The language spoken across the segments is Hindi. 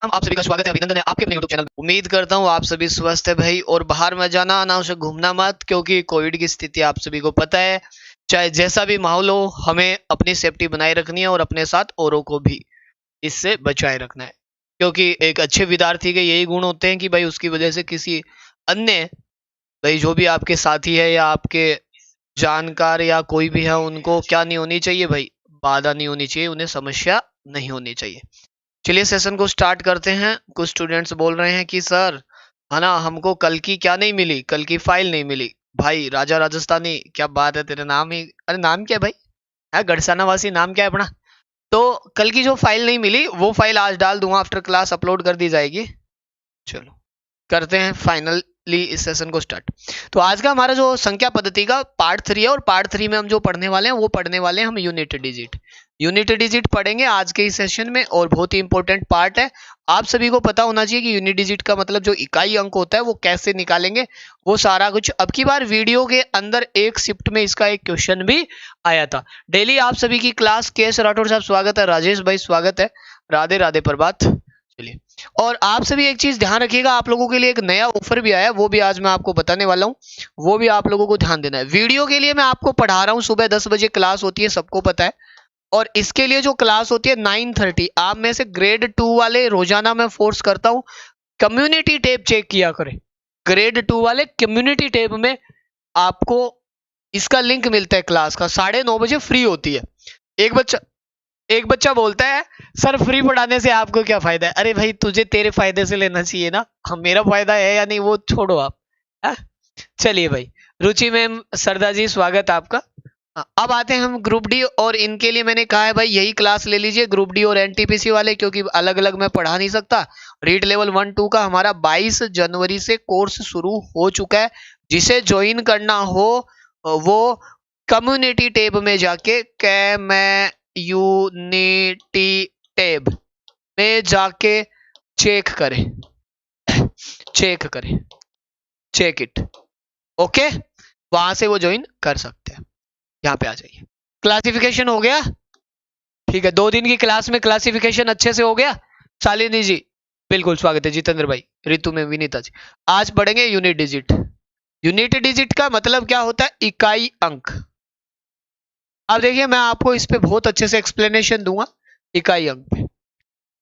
आप सभी का स्वागत है, अभिनंदन है आपके अपने YouTube चैनल। उम्मीद करता हूँ आप सभी स्वस्थ है भाई, और बाहर मत जाना, अनावश्यक घूमना मत, क्योंकि कोविड की स्थिति आप सभी को पता है। चाहे जैसा भी माहौल हो, हमें अपनी सेफ्टी बनाए रखनी है और अपने साथ औरों को भी इससे बचाए रखना है। क्योंकि एक अच्छे विद्यार्थी के यही गुण होते हैं कि भाई उसकी वजह से किसी अन्य, भाई जो भी आपके साथी है या आपके जानकार या कोई भी है, उनको क्या नहीं होनी चाहिए भाई, बाधा नहीं होनी चाहिए, उन्हें समस्या नहीं होनी चाहिए। चलिए सेशन को स्टार्ट करते हैं। कुछ स्टूडेंट्स बोल रहे हैं कि सर है ना, हमको कल की क्या नहीं मिली, कल की फाइल नहीं मिली। भाई राजा राजस्थानी, क्या बात है, तेरा नाम ही, अरे नाम क्या है भाई, है गढ़साना वासी, नाम क्या है अपना। तो कल की जो फाइल नहीं मिली वो फाइल आज डाल दूंगा, आफ्टर क्लास अपलोड कर दी जाएगी। चलो करते हैं फाइनली इस सेशन को स्टार्ट। तो आज का हमारा जो संख्या पद्धति का पार्ट 3 है, और पार्ट 3 में हम जो पढ़ने वाले हैं वो पढ़ने वाले हैं हम यूनिट डिजिट। यूनिट डिजिट पढ़ेंगे आज के इस सेशन में, और बहुत ही इंपॉर्टेंट पार्ट है। आप सभी को पता होना चाहिए कि यूनिट डिजिट का मतलब जो इकाई अंक होता है वो कैसे निकालेंगे, वो सारा कुछ। अब की बार वीडियो के अंदर एक शिफ्ट में इसका एक क्वेश्चन भी आया था। डेली आप सभी की क्लास, केएस राठौर साहब स्वागत है, राजेश भाई स्वागत है, राधे राधे प्रभात। चलिए, और आप सभी एक चीज ध्यान रखिएगा, आप लोगों के लिए एक नया ऑफर भी आया है, वो भी आज मैं आपको बताने वाला हूँ, वो भी आप लोगों को ध्यान देना है। वीडियो के लिए मैं आपको पढ़ा रहा हूँ, सुबह 10 बजे क्लास होती है, सबको पता है। और इसके लिए जो क्लास होती है 9:30, आप में से ग्रेड 2 वाले रोजाना मैं फोर्स करता हूँ कम्युनिटी टैब चेक किया करें। ग्रेड 2 वाले कम्युनिटी टैब में आपको इसका लिंक मिलता है क्लास का, 9:30 बजे फ्री होती है। एक बच्चा बोलता है सर फ्री पढ़ाने से आपको क्या फायदा है। अरे भाई तुझे तेरे फायदे से लेना चाहिए ना, हम मेरा फायदा है या नहीं वो छोड़ो आप। चलिए भाई, रुचि मैम, सरदा जी स्वागत आपका। अब आते हैं हम ग्रुप डी, और इनके लिए मैंने कहा है भाई यही क्लास ले लीजिए, ग्रुप डी और एनटीपीसी वाले, क्योंकि अलग अलग मैं पढ़ा नहीं सकता। रीड लेवल 1-2 का हमारा 22 जनवरी से कोर्स शुरू हो चुका है। जिसे ज्वाइन करना हो वो कम्युनिटी टैब में जाके यूनिटी टैब में जाके चेक करें, चेक इट, ओके, वहां से वो ज्वाइन कर सकते हैं। यहाँ पे आ जाइए। क्लासिफिकेशन हो गया, ठीक है, 2 दिन की क्लास में क्लासिफिकेशन अच्छे से हो गया। शालिनी जी बिल्कुल स्वागत है, जितेंद्र भाई, रितु में, विनीता जी। आज पढ़ेंगे यूनिट डिजिट। यूनिट डिजिट का मतलब क्या होता है, इकाई अंक। अब देखिए मैं आपको इस पे बहुत अच्छे से एक्सप्लेनेशन दूंगा इकाई अंक पे,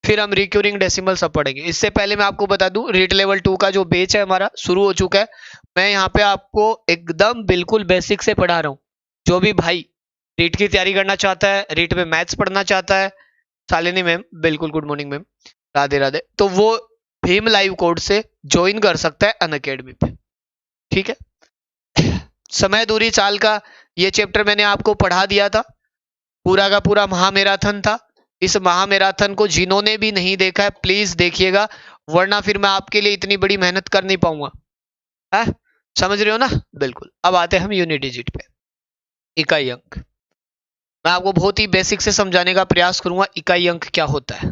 फिर हम रिक्यूरिंग डेसिमल सब पढ़ेंगे। इससे पहले मैं आपको बता दूं, रीड लेवल 2 का जो बैच है हमारा शुरू हो चुका है। मैं यहाँ पे आपको एकदम बिल्कुल बेसिक से पढ़ा रहा हूँ। जो भी भाई रीट की तैयारी करना चाहता है, रीट में मैथ्स पढ़ना चाहता है, शालिनी मैम बिल्कुल good morning ma'am, Radhe Radhe, तो वो भीम लाइव कोड से ज्वाइन कर सकता है अनअकैडमी पे, ठीक है। समय दूरी चाल का ये चैप्टर मैंने आपको पढ़ा दिया था, पूरा का पूरा महामैराथन था। इस महामैराथन को जिन्होंने भी नहीं देखा है प्लीज देखिएगा, वरना फिर मैं आपके लिए इतनी बड़ी मेहनत कर नहीं पाऊंगा, है समझ रहे हो ना। बिल्कुल। अब आते हैं हम यूनिट डिजिट पे, इकाई अंक। मैं आपको बहुत ही बेसिक से समझाने का प्रयास करूंगा इकाई अंक क्या होता है।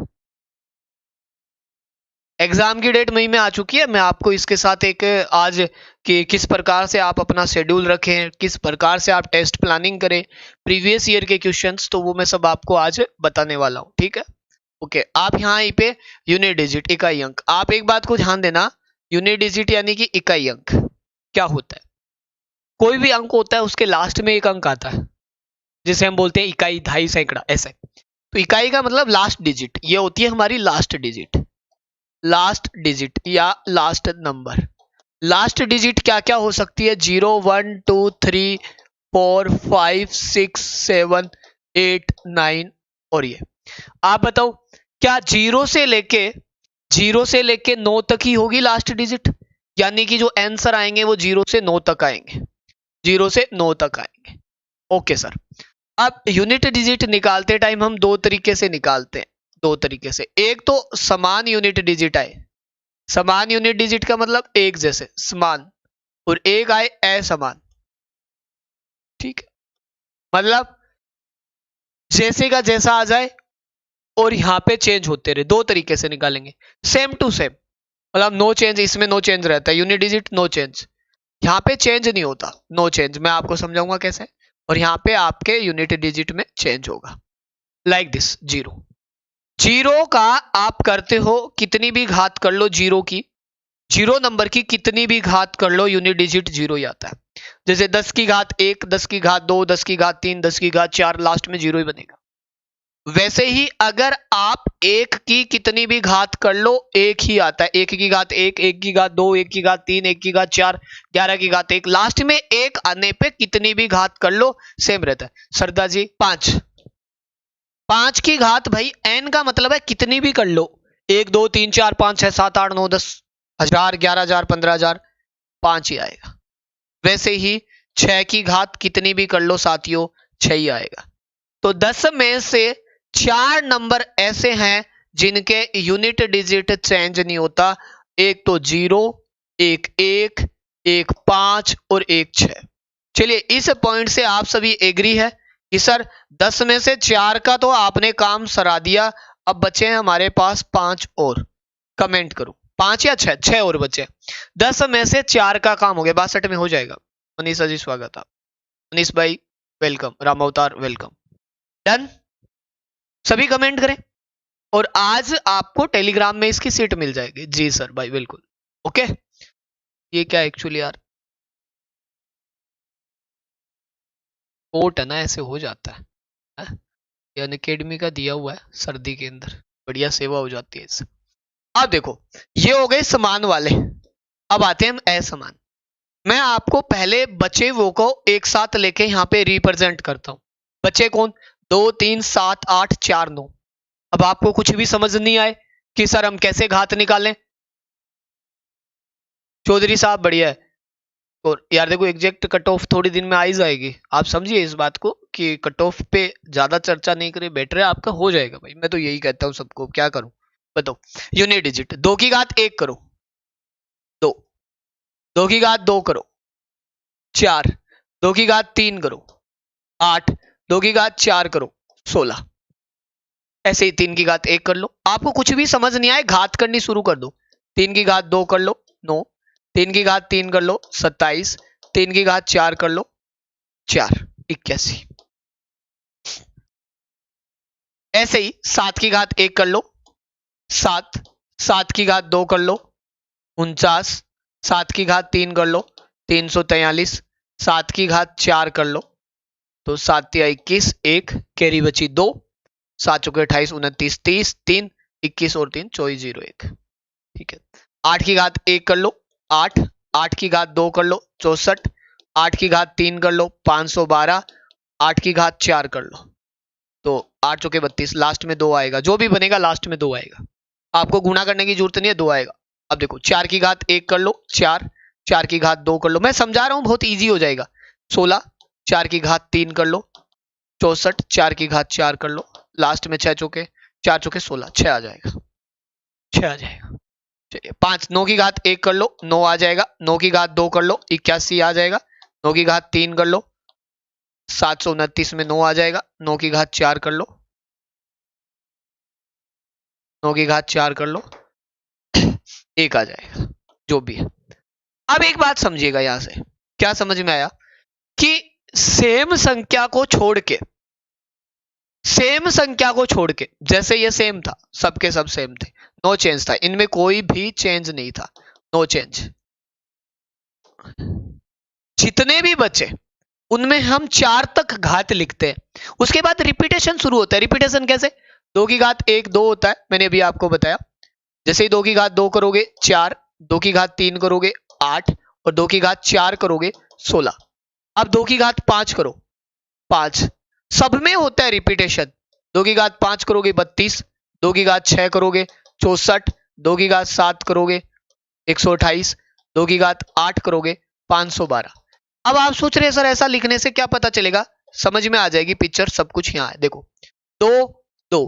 एग्जाम की डेट मई में आ चुकी है, मैं आपको इसके साथ एक आज कि किस प्रकार से आप अपना शेड्यूल रखें, किस प्रकार से आप टेस्ट प्लानिंग करें, प्रीवियस ईयर के क्वेश्चंस, तो वो मैं सब आपको आज बताने वाला हूं, ठीक है। ओके, आप यहाँ पे यूनिट डिजिट, इकाई अंक, आप एक बात को ध्यान देना, यूनिट डिजिट यानी कि इकाई अंक क्या होता है। कोई भी अंक होता है उसके लास्ट में एक अंक आता है, जिसे हम बोलते हैं इकाई, दहाई, सैकड़ा, ऐसे। तो इकाई का मतलब लास्ट डिजिट, ये होती है हमारी लास्ट डिजिट, लास्ट डिजिट या लास्ट नंबर। लास्ट डिजिट क्या क्या हो सकती है, 0, 1, 2, 3, 4, 5, 6, 7, 8, 9, और ये आप बताओ क्या 0 से लेके 9 तक ही होगी लास्ट डिजिट, यानी कि जो आंसर आएंगे वो 0 से 9 तक आएंगे, 0 से 9 तक आएंगे। Okay sir. अब यूनिट डिजिट निकालते टाइम हम 2 तरीके से निकालते हैं, 2 तरीके से। एक तो समान यूनिट डिजिट आए, समान यूनिट डिजिट का मतलब एक जैसे, समान, और एक आए असमान, ठीक है, मतलब जैसे का जैसा आ जाए और यहां पे चेंज होते रहे। 2 तरीके से निकालेंगे, सेम टू सेम, मतलब नो चेंज, इसमें नो चेंज रहता है, यूनिट डिजिट नो चेंज, यहाँ पे चेंज नहीं होता, नो चेंज। मैं आपको समझाऊंगा कैसे, और यहाँ पे आपके यूनिट डिजिट में चेंज होगा, लाइक दिस 0। जीरो का आप करते हो कितनी भी घात कर लो जीरो की, जीरो नंबर की कितनी भी घात कर लो यूनिट डिजिट जीरो ही आता है। जैसे 10 की घात 1, 10 की घात 2, 10 की घात 3, 10 की घात 4, लास्ट में जीरो ही बनेगा। वैसे ही अगर आप एक की कितनी भी घात कर लो एक ही आता है। एक की घात 1, एक की घात 2, एक की घात 3, एक की घात 4, 11 की घात 1, लास्ट में एक आने पे कितनी भी घात कर लो सेम रहता है। सरदार जी 5, 5 की घात भाई n का मतलब है कितनी भी कर लो, 1 2 3 4 5 6 7 8 9 10 हजार 11,000 15,000 5 ही आएगा। वैसे ही 6 की घात कितनी भी कर लो साथियों 6 ही आएगा। तो 10 में से 4 नंबर ऐसे हैं जिनके यूनिट डिजिट चेंज नहीं होता। एक तो 0, एक 1, एक 5 और एक 6। चलिए इस पॉइंट से आप सभी एग्री है कि सर 10 में से 4 का तो आपने काम सरा दिया, अब बचे हैं हमारे पास 5 और। कमेंट करो 5 या 6, 6 और बचे। 10 में से 4 का काम हो गया, 62 में हो जाएगा। मनीषा जी स्वागत है। मनीष भाई वेलकम, राम अवतार वेलकम। डन, सभी कमेंट करें और आज आपको टेलीग्राम में इसकी सीट मिल जाएगी। जी सर भाई बिल्कुल ओके। ये क्या एक्चुअली यार कोट है ना, ऐसे हो जाता है। ये अनअकैडमी का दिया हुआ है, सर्दी के अंदर बढ़िया सेवा हो जाती है इससे। अब देखो ये हो गए समान वाले, अब आते हैं हम असमान। मैं आपको पहले बचे वो को एक साथ लेके यहाँ पे रिप्रेजेंट करता हूं। बचे कौन, 2 3 7 8 4 9। अब आपको कुछ भी समझ नहीं आए कि सर हम कैसे घात निकालें, चौधरी साहब बढ़िया है। और यार देखो एग्जैक्ट कट ऑफ थोड़ी दिन में आ ही जाएगी, आप समझिए इस बात को कि कट ऑफ पे ज्यादा चर्चा नहीं करे, बेटर है आपका हो जाएगा भाई। मैं तो यही कहता हूँ सबको, क्या करूं बताओ। यूनिट डिजिट 2 की घात 1 करो 2, 2 की घात 2 करो 4, 2 की घात 3 करो 8, 2 की घात 4 करो 16। ऐसे ही 3 की घात 1 कर लो। आपको कुछ भी समझ नहीं आए घात करनी शुरू कर दो। 3 की घात 2 कर लो 9, 3 की घात 3 कर लो 27, 3 की घात 4 कर लो 4, 81। ऐसे ही 7 की घात 1 कर लो 7, 7 की घात 2 कर लो 49, 7 की घात 3 कर लो 343, 7 की घात 4 कर लो तो 7 या 21, 1 कैरी बची 2, 7 चौके 28 29 30 3 21 और 3 24 0 1। ठीक है, 8 की घात 1 कर लो 8, 8 की घात 2 कर लो 64, 8 की घात 3 कर लो 512, 8 की घात 4 कर लो तो 8 चौके 32, लास्ट में 2 आएगा। जो भी बनेगा लास्ट में 2 आएगा, आपको गुणा करने की जरूरत नहीं है, 2 आएगा। अब देखो 4 की घात 1 कर लो 4, 4 की घात 2 कर लो, मैं समझा रहा हूं बहुत इजी हो जाएगा। 16, 4 की घात 3 कर लो 64, 4 की घात 4 कर लो, लास्ट में 6 चौके 4 चौके 16, 6 आ जाएगा, 6 आ जाएगा। चलिए 5, 9 की घात 1 कर लो 9 आ जाएगा, 9 की घात 2 कर लो 81 आ जाएगा, 9 की घात 3 कर लो 729 में 9 आ जाएगा, 9 की घात 4 कर लो 9 की घात 4 कर लो 1 आ जाएगा, जो भी है। अब एक बात समझिएगा यहां से, क्या समझ में आया कि सेम संख्या को छोड़ के, सेम संख्या को छोड़ के, जैसे ये सेम था सबके सब सेम थे, नो चेंज था, इनमें कोई भी चेंज नहीं था, नो चेंज। जितने भी बचे उनमें हम 4 तक घात लिखते हैं, उसके बाद रिपीटेशन शुरू होता है। रिपीटेशन कैसे, 2 की घात 1 2 होता है, मैंने अभी आपको बताया। जैसे ही 2 की घात 2 करोगे 4, 2 की घात 3 करोगे 8 और 2 की घात 4 करोगे 16। अब 2 की घात 5 करो 5, सब में होता है रिपीटेशन। 2 की घात 5 करोगे 32, 2 की घात 6 करोगे 64, 2 की घात 7 करोगे 128, 2 की घात 8 करोगे 512। अब आप सोच रहे हैं सर ऐसा लिखने से क्या पता चलेगा, समझ में आ जाएगी पिक्चर, सब कुछ यहाँ है। देखो 2 2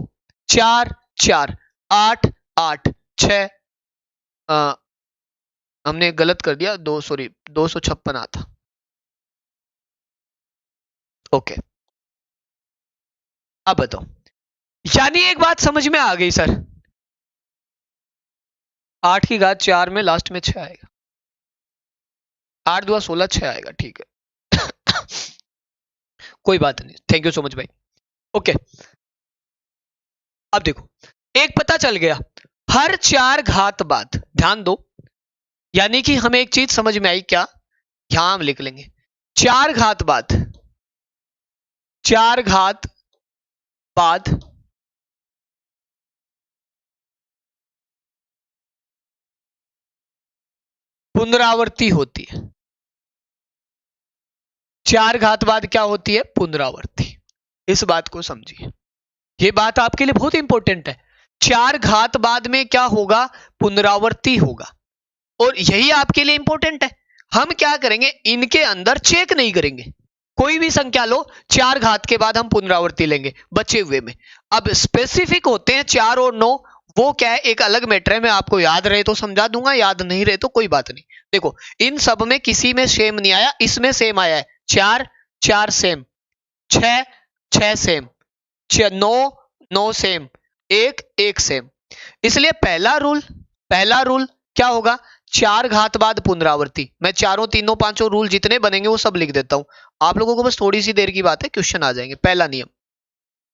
4 4 8 8 6, हमने गलत कर दिया, 2 सॉरी 256 आता। ओके अब बताओ, यानी एक बात समझ में आ गई सर, 8 की घात 4 में लास्ट में 6 आएगा, 8 2 16 6 आएगा, ठीक है। कोई बात नहीं, थैंक यू सो मच भाई। ओके अब देखो एक पता चल गया, हर 4 घात बाद, ध्यान दो, यानी कि हमें एक चीज समझ में आई क्या, यहां हम लिख लेंगे 4 घात बाद, 4 घात बाद पुनरावृत्ति होती है। 4 घात बाद क्या होती है, पुनरावृत्ति। इस बात को समझिए, ये बात आपके लिए बहुत इंपॉर्टेंट है। 4 घात बाद में क्या होगा, पुनरावृत्ति होगा, और यही आपके लिए इंपॉर्टेंट है। हम क्या करेंगे, इनके अंदर चेक नहीं करेंगे, कोई भी संख्या लो 4 घात के बाद हम पुनरावृत्ति लेंगे बचे हुए में। अब स्पेसिफिक होते हैं 4 और 9, वो क्या है एक अलग मैटर है, मैं आपको याद रहे तो समझा दूंगा, याद नहीं रहे तो कोई बात नहीं। देखो इन सब में किसी में सेम नहीं आया, इसमें सेम आया है, 4 4 सेम, 6 6 सेम, 9 9 सेम, 1 1 सेम। इसलिए पहला रूल क्या होगा, 4 घात बाद पुनरावृत्ति। मैं चारों तीनों पांचों रूल जितने बनेंगे वो सब लिख देता हूं, आप लोगों को बस थोड़ी सी देर की बात है, क्वेश्चन आ जाएंगे। पहला नियम,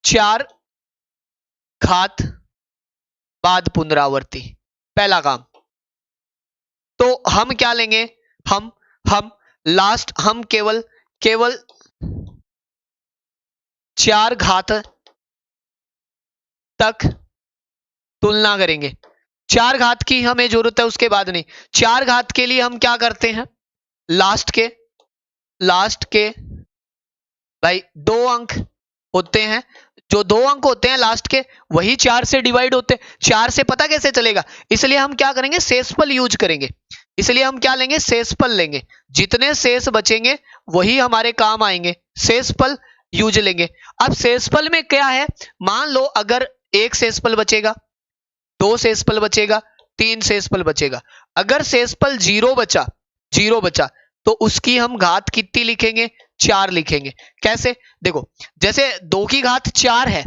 4 घात बाद पुनरावृत्ति, पहला काम। तो हम क्या लेंगे, हम लास्ट, हम केवल 4 घात तक तुलना करेंगे। 4 घात की हमें जरूरत है, उसके बाद नहीं। 4 घात के लिए हम क्या करते हैं, लास्ट के भाई 2 अंक होते हैं, जो 2 अंक होते हैं लास्ट के, वही 4 से डिवाइड होते हैं। 4 से पता कैसे चलेगा, इसलिए हम क्या करेंगे, शेषफल यूज करेंगे। इसलिए हम क्या लेंगे, शेषफल लेंगे, जितने शेष बचेंगे वही हमारे काम आएंगे, शेषफल यूज लेंगे। अब शेषफल में क्या है, मान लो अगर 1 शेषफल बचेगा, 2 शेषफल बचेगा, 3 शेषफल बचेगा। अगर शेषफल 0 बचा तो उसकी हम घात कितनी लिखेंगे, 4 लिखेंगे। कैसे, देखो जैसे 2 की घात 4 है,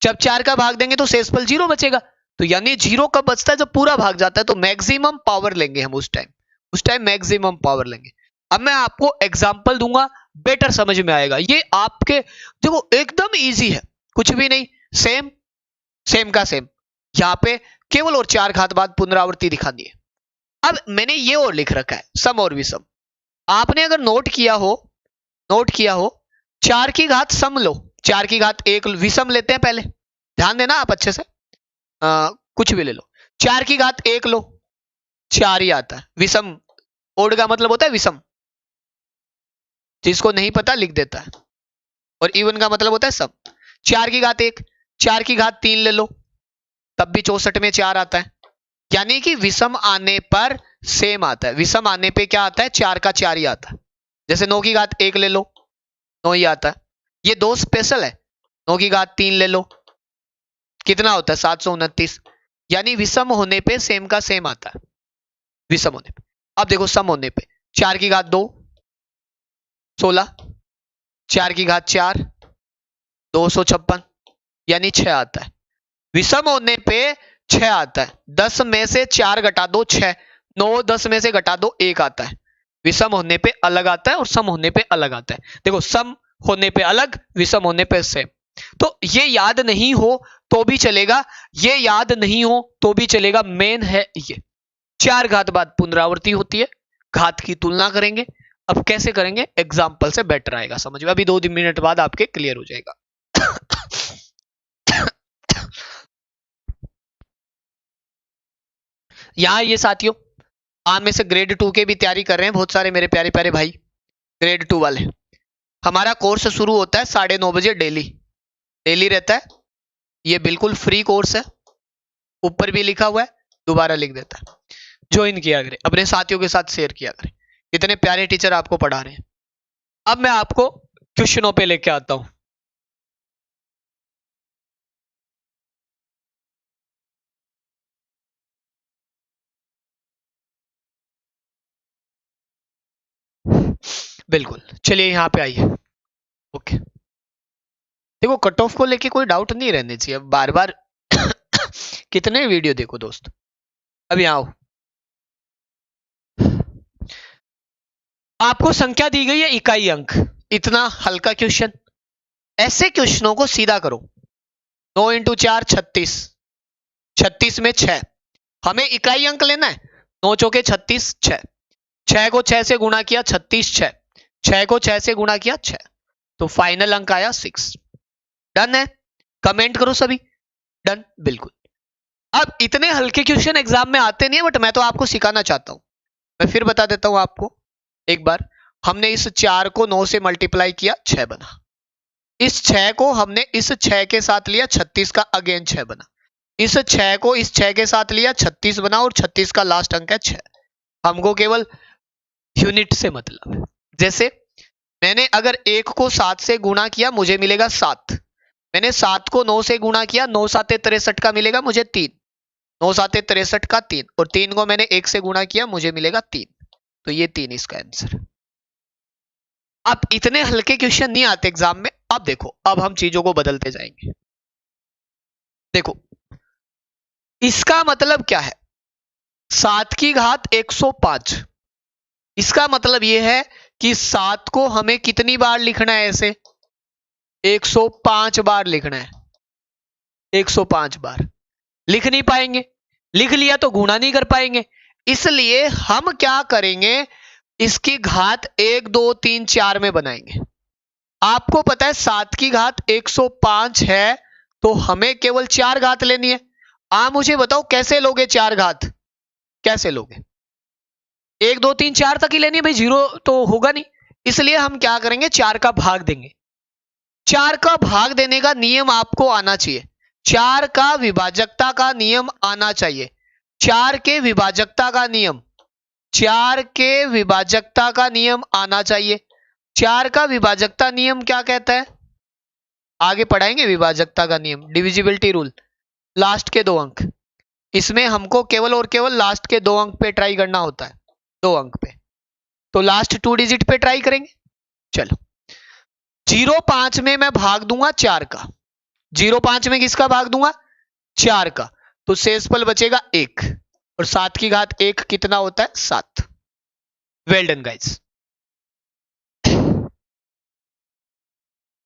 जब 4 का भाग देंगे तो शेषफल 0 बचेगा, तो यानी 0 कब बचता है, जब पूरा भाग जाता है, तो मैक्सिमम पावर लेंगे हम उस टाइम मैक्सिमम पावर लेंगे। अब मैं आपको एग्जांपल दूंगा, बेटर समझ में आएगा। ये आपके देखो एकदम इजी है, कुछ भी नहीं, सेम का सेम, यहां पे केवल और 4 घात बाद पुनरावृत्ति दिखानी है। अब मैंने ये और लिख रखा है, सम और विषम। आपने अगर नोट किया हो 4 की घात सम लो, 4 की घात 1 विषम लेते हैं पहले, ध्यान देना आप अच्छे से, कुछ भी ले लो। 4 की घात 1 लो, 4 ही आता है। विषम, ओड का मतलब होता है विषम, जिसको नहीं पता लिख देता है, और इवन का मतलब होता है सम। 4 की घात 1, 4 की घात 3 ले लो, तब भी 64 में 4 आता है, यानी कि विषम आने पर सेम आता है। विषम आने पे क्या आता है, 4 का 4 ही आता है। जैसे 9 की घात 1 ले लो, 9 ही आता है। ये 2 स्पेशल है, 9 की घात 3 ले लो, कितना होता है 729, यानी विषम होने पे सेम का सेम आता है, विषम होने पे। अब देखो सम होने पे, 4 की घात 2 16, 4 की घात 4 256, यानी 6 आता है। विषम होने पे 6 आता है, 10 में से 4 घटा दो 6, 9 10 में से घटा दो 1 आता है। विषम होने पे अलग आता है और सम होने पे अलग आता है। देखो सम होने पे अलग, विषम होने पे सेम। तो ये याद नहीं हो तो भी चलेगा, ये याद नहीं हो तो भी चलेगा, मेन है ये। 4 घात बाद पुनरावृत्ति होती है, घात की तुलना करेंगे। अब कैसे करेंगे, एग्जाम्पल से बेटर आएगा समझ में, अभी 2 मिनट बाद आपके क्लियर हो जाएगा। यहां ये साथियों, आप में से ग्रेड 2 के भी तैयारी कर रहे हैं बहुत सारे मेरे प्यारे प्यारे भाई, ग्रेड 2 वाले। हमारा कोर्स शुरू होता है 9:30 बजे डेली रहता है, ये बिल्कुल फ्री कोर्स है, ऊपर भी लिखा हुआ है, दोबारा लिख देता है। ज्वाइन किया करें, अपने साथियों के साथ शेयर किया करें, इतने प्यारे टीचर आपको पढ़ा रहे हैं। अब मैं आपको क्वेश्चनों पे लेके आता हूं। बिल्कुल, चलिए यहां पे आइए। ओके, देखो कट ऑफ को लेके कोई डाउट नहीं रहने चाहिए, बार बार कितने वीडियो देखो दोस्त। अब यहां आओ, आपको संख्या दी गई है इकाई अंक, इतना हल्का क्वेश्चन। ऐसे क्वेश्चनों को सीधा करो, 9 × 4 36, 36 में 6, हमें इकाई अंक लेना है। 9 चौके 36, 6, 6 को 6 से गुणा किया 36, 6, 6 को 6 से गुणा किया 6, तो फाइनल अंक आया 6। डन है, कमेंट करो सभी। डन, बिल्कुल। अब इतने हल्के क्वेश्चन एग्जाम में आते नहीं है, बट मैं तो आपको सिखाना चाहता हूं। मैं फिर बता देता हूं आपको एक बार। हमने इस 4 को 9 से मल्टीप्लाई किया, 6 बना। इस 6 को हमने इस 6 के साथ लिया, 36 का अगेन 6 बना। इस 6 को इस 6 के साथ लिया, 36 बना, और 36 का लास्ट अंक है 6। हमको केवल यूनिट से मतलब है। जैसे मैंने अगर 1 को 7 से गुणा किया, मुझे मिलेगा 7। मैंने 7 को 9 से गुणा किया, 9 साते 63 का मिलेगा मुझे 3, 9 साते 63 का 3, और 3 को मैंने 1 से गुणा किया, मुझे मिलेगा 3। तो ये 3 इसका आंसर। अब इतने हल्के क्वेश्चन नहीं आते एग्जाम में। अब देखो, अब हम चीजों को बदलते जाएंगे। देखो, इसका मतलब क्या है? 7 की घात 105। इसका मतलब यह है कि 7 को हमें कितनी बार लिखना है? ऐसे 105 बार लिखना है। 105 बार लिख नहीं पाएंगे, लिख लिया तो गुणा नहीं कर पाएंगे। इसलिए हम क्या करेंगे, इसकी घात 1 2 3 4 में बनाएंगे। आपको पता है 7 की घात 105 है, तो हमें केवल 4 घात लेनी है। आप मुझे बताओ कैसे लोगे 4 घात? कैसे लोगे? 1 2 3 4 तक ही लेनी है भाई, 0 तो होगा नहीं। इसलिए हम क्या करेंगे, 4 का भाग देंगे। 4 का भाग देने का नियम आपको आना चाहिए। 4 का विभाजकता का नियम आना चाहिए। 4 के विभाजकता का नियम, 4 के विभाजकता का नियम आना चाहिए। 4 का विभाजकता नियम क्या कहता है? आगे पढ़ाएंगे विभाजकता का नियम, डिविजिबिलिटी रूल। लास्ट के 2 अंक, इसमें हमको केवल और केवल लास्ट के 2 अंक पे ट्राई करना होता है, 2 अंक पे। तो लास्ट 2 डिजिट पे ट्राई करेंगे। चलो, 0.5 में मैं भाग दूंगा 4 का। 0.5 में किसका भाग दूंगा? 4 का। तो शेषफल बचेगा 1, और 7 की घात 1 कितना होता है? 7। Well done guys.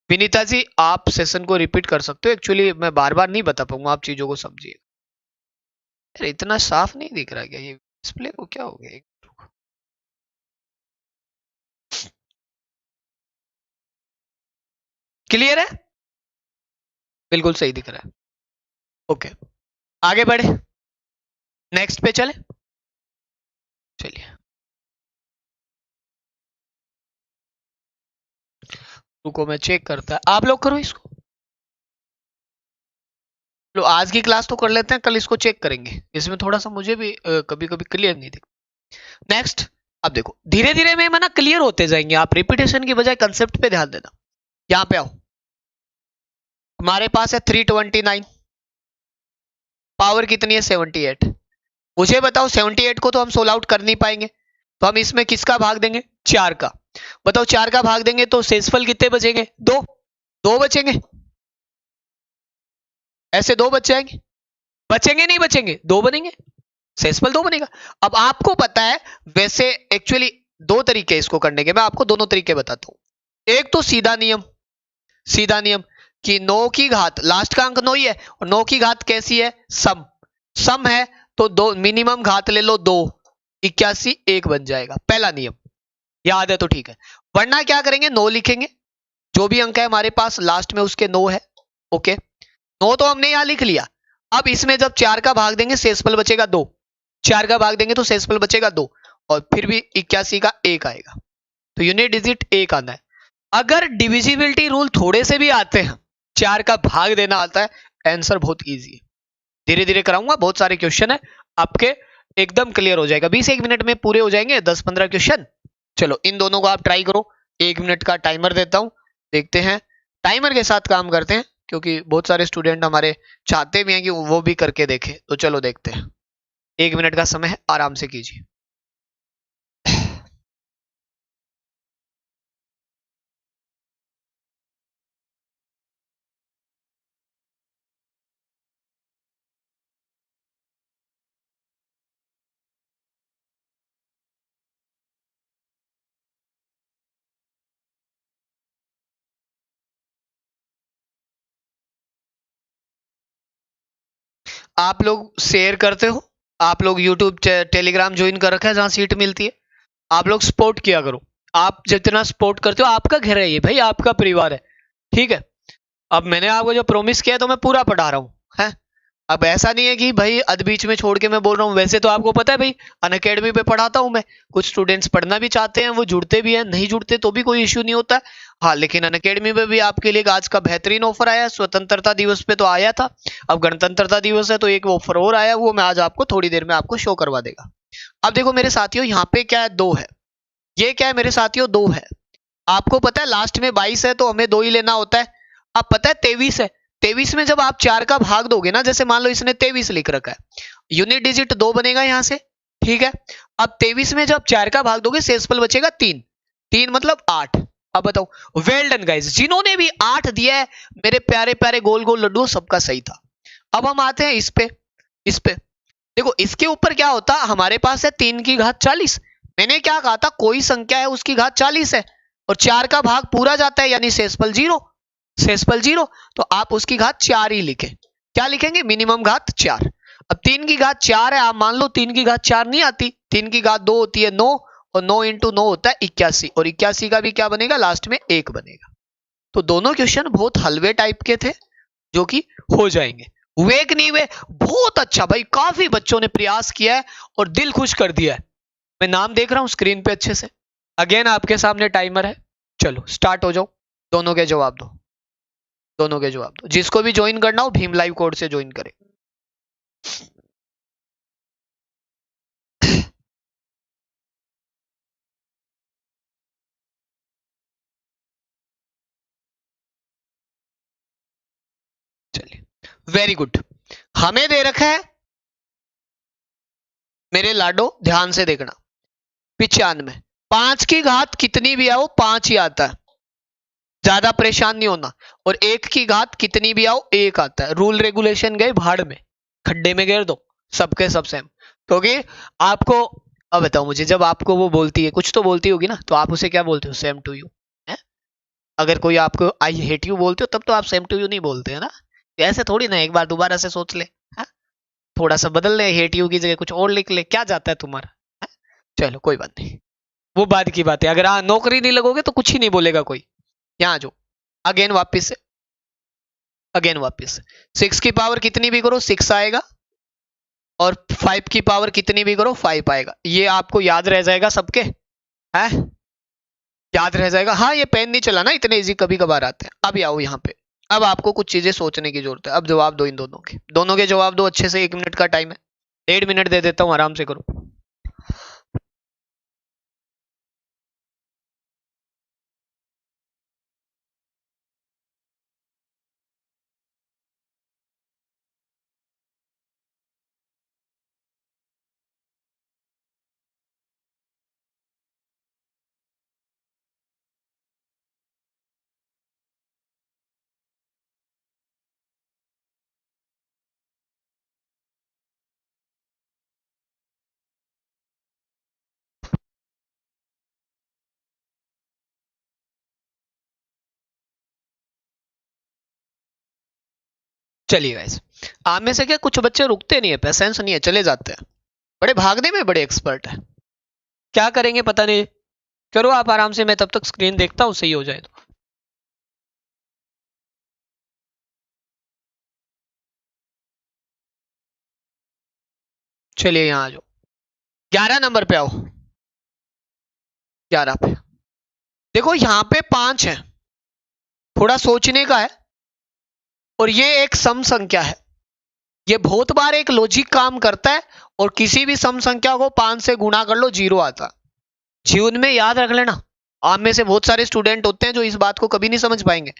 Vineeta ji, आप सेशन को रिपीट कर सकते हो। एक्चुअली मैं बार बार नहीं बता पाऊंगा, आप चीजों को समझिए। अरे इतना साफ नहीं दिख रहा क्या? ये डिस्प्ले को क्या हो गया? क्लियर है? बिल्कुल सही दिख रहा है। ओके, आगे बढ़े, नेक्स्ट पे चले। चलिए, रुको मैं चेक करता है, आप लोग करो इसको। लो, आज की क्लास तो कर लेते हैं, कल इसको चेक करेंगे। इसमें थोड़ा सा मुझे भी कभी कभी क्लियर नहीं दिखता। नेक्स्ट, अब देखो धीरे धीरे में ना क्लियर होते जाएंगे। आप रिपीटेशन की बजाय कंसेप्ट पे ध्यान देना। यहां पे आओ, हमारे पास है 329, पावर कितनी है? 78। मुझे बताओ 78 को तो हम सोल्व आउट कर नहीं पाएंगे, तो हम इसमें किसका भाग देंगे? 4 का। बताओ 4 का भाग देंगे तो शेषफल कितने बचेंगे? 2। 2 बचेंगे, ऐसे 2 बच जाएंगे। बचेंगे नहीं बचेंगे, 2 बनेंगे, शेषफल 2 बनेगा। अब आपको पता है, वैसे एक्चुअली 2 तरीके इसको करने के, मैं आपको दोनों तरीके बताता हूं। एक तो सीधा नियम, सीधा नियम कि 9 की घात, लास्ट का अंक 9 ही है, और 9 की घात कैसी है? सम। सम है तो दो मिनिमम घात ले लो, 2, 81 1 बन जाएगा। पहला नियम याद है तो ठीक है, वरना क्या करेंगे, 9 लिखेंगे। जो भी अंक है हमारे पास लास्ट में उसके 9 है। ओके, 9 तो हमने यहां लिख लिया। अब इसमें जब 4 का भाग देंगे शेषफल बचेगा 2, 4 का भाग देंगे तो शेषफल बचेगा 2, और फिर भी 81 का 1 आएगा, तो यूनिट डिजिट 1 आना है। अगर डिविजिबिलिटी रूल थोड़े से भी आते हैं, 4 का भाग देना आता है, आंसर बहुत इजी है। धीरे धीरे कराऊंगा, बहुत सारे क्वेश्चन है आपके, एकदम क्लियर हो जाएगा। 20-1 मिनट में पूरे हो जाएंगे 10-15 क्वेश्चन। चलो, इन दोनों को आप ट्राई करो। 1 मिनट का टाइमर देता हूं, देखते हैं। टाइमर के साथ काम करते हैं, क्योंकि बहुत सारे स्टूडेंट हमारे चाहते भी हैं कि वो भी करके देखें। तो चलो देखते हैं, 1 मिनट का समय है, आराम से कीजिए। आप लोग शेयर करते हो, आप लोग यूट्यूब टेलीग्राम ज्वाइन कर रखा है जहां सीट मिलती है, आप लोग सपोर्ट किया करो। आप जितना सपोर्ट करते हो, आपका घर है ये भाई, आपका परिवार है, ठीक है। अब मैंने आपको जो प्रॉमिस किया है तो मैं पूरा पढ़ा रहा हूँ है। अब ऐसा नहीं है कि भाई अध बीच में छोड़ के मैं बोल रहा हूँ। वैसे तो आपको पता है भाई, अनअकैडमी पे पढ़ाता हूँ मैं। कुछ स्टूडेंट्स पढ़ना भी चाहते हैं, वो जुड़ते भी हैं, नहीं जुड़ते तो भी कोई इश्यू नहीं होता है। हाँ, लेकिन अनअकैडमी पे भी आपके लिए आज का बेहतरीन ऑफर आया है। स्वतंत्रता दिवस पे तो आया था, अब गणतंत्रता दिवस है तो एक ऑफर और आया, वो मैं आज आपको थोड़ी देर में आपको शो करवा देगा। अब देखो मेरे साथियों, यहाँ पे क्या है, 2 है। ये क्या है मेरे साथियों, 2 है। आपको पता है लास्ट में 22 है तो हमें 2 ही लेना होता है। अब पता है 23 है, 23 में जब आप 4 का भाग दोगे ना, जैसे मान लो इसने 23 लिख रखा है, यूनिट डिजिट 2 बनेगा यहां से, ठीक है। अब 23 में जब 4 का भाग दोगे, शेषफल बचेगा 3, 3 मतलब 8। अब बताओ, वेल डन गाइस, जिन्होंने भी 8 दिया है मेरे प्यारे प्यारे गोल गोल लड्डू, सबका सही था। अब हम आते हैं इस पे देखो, इसके ऊपर क्या होता, हमारे पास है 3 की घात 40। मैंने क्या कहा था, कोई संख्या है उसकी घात 40 है और 4 का भाग पूरा जाता है, यानी शेषफल 0, शेषफल 0। तो आप उसकी घात 4 ही लिखें। क्या लिखेंगे, मिनिमम घात 4। अब 3 की घात 4 है, आप मान लो 3 की घात 4 नहीं आती, 3 की घात 2 होती है 9, और 9 इंटू 9 होता है 81, और 81 का भी क्या बनेगा, लास्ट में 1 बनेगा। तो दोनों क्वेश्चन बहुत हलवे टाइप के थे, जो कि हो जाएंगे। हुए कि नहीं हुए, बहुत अच्छा भाई, काफी बच्चों ने प्रयास किया है और दिल खुश कर दिया है। मैं नाम देख रहा हूं स्क्रीन पे अच्छे से। अगेन आपके सामने टाइमर है, चलो स्टार्ट हो जाओ। दोनों के जवाब दो, दोनों के जवाब दो। जिसको भी ज्वाइन करना हो भीम लाइव कोड से ज्वाइन करें। चलिए, वेरी गुड। हमें दे रखा है, मेरे लाडो ध्यान से देखना, 95। 5 की घात कितनी भी आओ 5 ही आता है, ज्यादा परेशान नहीं होना। और 1 की घात कितनी भी आओ 1 आता है। रूल रेगुलेशन गए भाड़ में, खड्डे में गिर दो, सबके सब सेम। क्योंकि आपको, अब बताओ मुझे, जब आपको वो बोलती है, कुछ तो बोलती होगी ना, तो आप उसे क्या बोलते हो, सेम टू यू है। अगर कोई आपको आई हेट यू बोलते हो तब तो आप सेम टू यू नहीं बोलते है ना। ऐसे थोड़ी ना, एक बार दोबारा से सोच ले, है? थोड़ा सा बदल ले, हेट यू की जगह कुछ और लिख ले, क्या जाता है तुम्हारा, है? चलो कोई बात नहीं, वो बाद की बात है। अगर नौकरी नहीं लगोगे तो कुछ ही नहीं बोलेगा कोई। यहाँ जो अगेन वापिस से, अगेन वापिस 6 की पावर कितनी भी करो 6 आएगा, और 5 की पावर कितनी भी करो 5 आएगा। ये आपको याद रह जाएगा सबके, है? याद रह जाएगा। हाँ, ये पेन नहीं चला ना, इतने इजी कभी कभार आते हैं। अब आओ यहाँ पे, अब आपको कुछ चीजें सोचने की जरूरत है। अब जवाब दो इन दोनों के जवाब दो अच्छे से। 1 मिनट का टाइम है, 1.5 मिनट दे देता हूँ, आराम से करो। चलिए गाइस, आप में से क्या कुछ बच्चे रुकते नहीं है, पेशेंस नहीं है, चले जाते हैं, बड़े भागने में बड़े एक्सपर्ट है। क्या करेंगे पता नहीं, करो आप आराम से, मैं तब तक स्क्रीन देखता हूँ, सही हो जाए तो। चलिए यहाँ आ जाओ, 11 नंबर पे आओ, 11 पे देखो, यहाँ पे 5 है, थोड़ा सोचने का है। और ये एक सम संख्या है, ये बहुत बार एक लॉजिक काम करता है, और किसी भी सम संख्या को 5 से गुणा कर लो 0 आता। जीवन में याद रख लेना, आप में से बहुत सारे स्टूडेंट होते हैं जो इस बात को कभी नहीं समझ पाएंगे।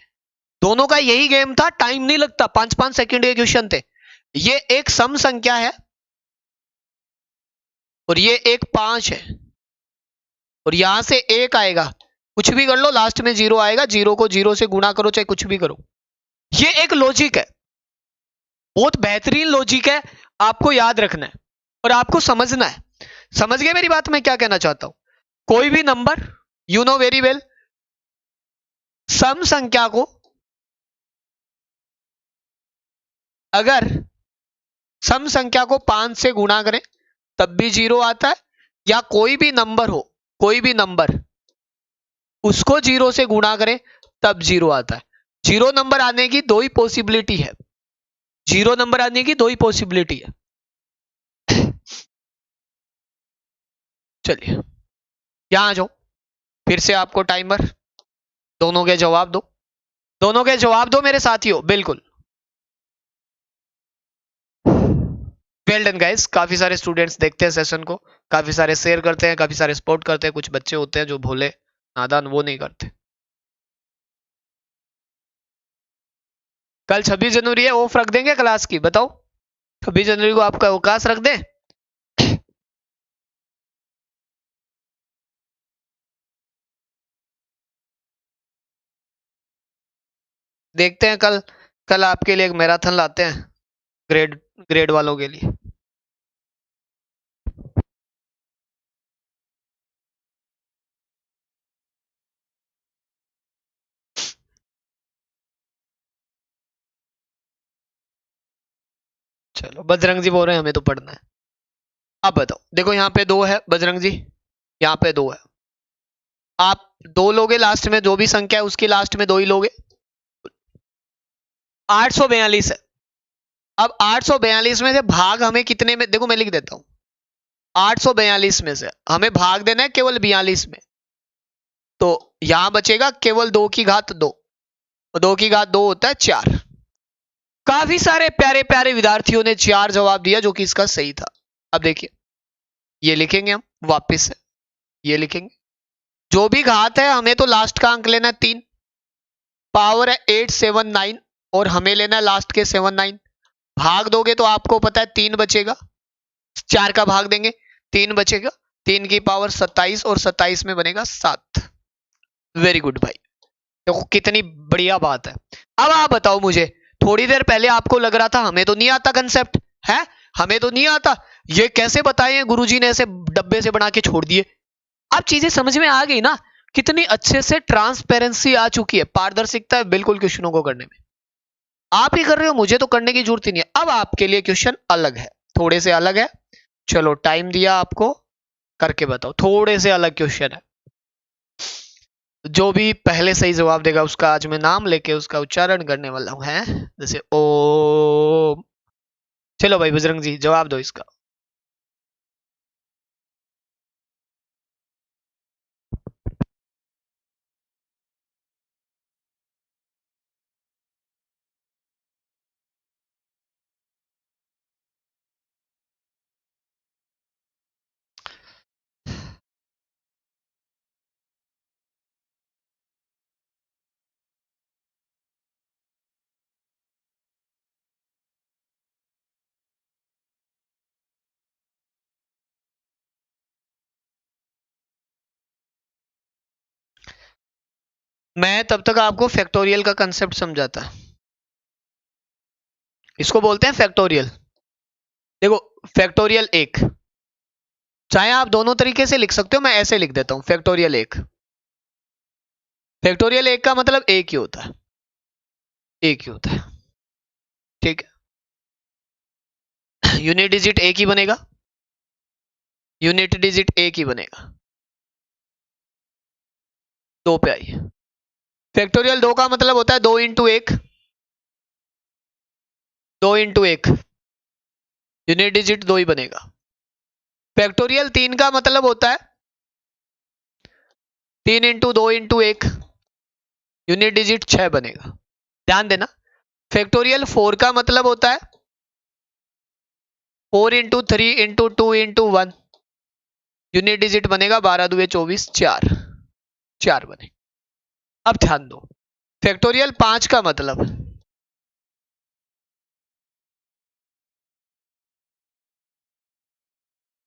दोनों का यही गेम था, टाइम नहीं लगता, 5-5 सेकंड के क्वेश्चन थे। ये एक सम संख्या है और ये एक 5 है, और यहां से 1 आएगा, कुछ भी कर लो, लास्ट में 0 आएगा, 0 को 0 से गुणा करो, चाहे कुछ भी करो। ये एक लॉजिक है, बहुत बेहतरीन लॉजिक है, आपको याद रखना है और आपको समझना है। समझ गए मेरी बात, मैं क्या कहना चाहता हूं? कोई भी number, you know very well, सम संख्या को अगर सम संख्या को 5 से गुणा करें तब भी 0 आता है, या कोई भी नंबर हो, कोई भी नंबर उसको 0 से गुणा करें तब 0 आता है। 0 नंबर आने की दो ही पॉसिबिलिटी है, 0 नंबर आने की दो ही पॉसिबिलिटी है। चलिए यहां आ जाओ, फिर से आपको टाइमर, दोनों के जवाब दो, दोनों के जवाब दो मेरे साथियों, बिल्कुल। वेल डन गाइस, काफी सारे स्टूडेंट्स देखते हैं सेशन को, काफी सारे शेयर करते हैं, काफी सारे सपोर्ट करते हैं। कुछ बच्चे होते हैं जो भोले नादान, वो नहीं करते। कल 26 जनवरी है, ऑफ रख देंगे क्लास की, बताओ 26 जनवरी को आपका अवकाश रख दें? देखते हैं कल, कल आपके लिए एक मैराथन लाते हैं ग्रेड ग्रेड वालों के लिए। चलो बजरंग जी बोल रहे हैं हमें तो पढ़ना है। अब बताओ, देखो यहाँ पे 2 है बजरंग जी, यहाँ पे 2 है, आप 2 लोगे लास्ट में, जो भी संख्या है उसकी लास्ट में 2 ही लोगे। 842 है। अब 842 में से भाग हमें कितने में, देखो मैं लिख देता हूं, 842 में से हमें भाग देना है केवल 42 में, तो यहां बचेगा केवल 2 की घात 2, 2 की घात 2 होता है 4। काफी सारे प्यारे प्यारे विद्यार्थियों ने 4 जवाब दिया, जो कि इसका सही था। अब देखिए ये लिखेंगे हम वापस से, ये लिखेंगे, जो भी घात है हमें तो लास्ट का अंक लेना है 3, पावर है 879 और हमें लेना है लास्ट के 79। भाग दोगे तो आपको पता है 3 बचेगा, 4 का भाग देंगे 3 बचेगा, 3 की पावर 27 और 27 में बनेगा 7। वेरी गुड भाई, देखो कितनी बढ़िया बात है। अब आप बताओ मुझे, थोड़ी देर पहले आपको लग रहा था हमें तो नहीं आता कंसेप्ट है, हमें तो नहीं आता, ये कैसे बताए गुरुजी ने ऐसे डब्बे से बना के छोड़ दिए। अब चीजें समझ में आ गई ना, कितनी अच्छे से ट्रांसपेरेंसी आ चुकी है, पारदर्शिता है बिल्कुल क्वेश्चनों को करने में। आप ही कर रहे हो, मुझे तो करने की जरूरत ही नहीं है। अब आपके लिए क्वेश्चन अलग है, थोड़े से अलग है। चलो टाइम दिया आपको, करके बताओ, थोड़े से अलग क्वेश्चन है। जो भी पहले सही जवाब देगा उसका आज मैं नाम लेके उसका उच्चारण करने वाला हूं, है जैसे ओम। चलो भाई बजरंग जी जवाब दो इसका। मैं तब तक आपको फैक्टोरियल का कंसेप्ट समझाता, इसको बोलते हैं फैक्टोरियल। देखो फैक्टोरियल 1, चाहे आप दोनों तरीके से लिख सकते हो, मैं ऐसे लिख देता हूं फैक्टोरियल 1। फैक्टोरियल 1 का मतलब एक ही होता है, एक ही होता है, ठीक है। यूनिट डिजिट एक ही बनेगा, यूनिट डिजिट एक ही बनेगा, 2 पे आई। फैक्टोरियल 2 का मतलब होता है 2 इंटू 1, 2 इंटू 1, यूनिट डिजिट 2 ही बनेगा। फैक्टोरियल 3 का मतलब होता है 3 इंटू 2 इंटू 1, यूनिट डिजिट 6 बनेगा। ध्यान देना। फैक्टोरियल 4 का मतलब होता है 4 into 3 into 2 into 1, unit digit बनेगा 12 दुए 24, 4, 4 बने। अब ध्यान दो, फैक्टोरियल 5 का मतलब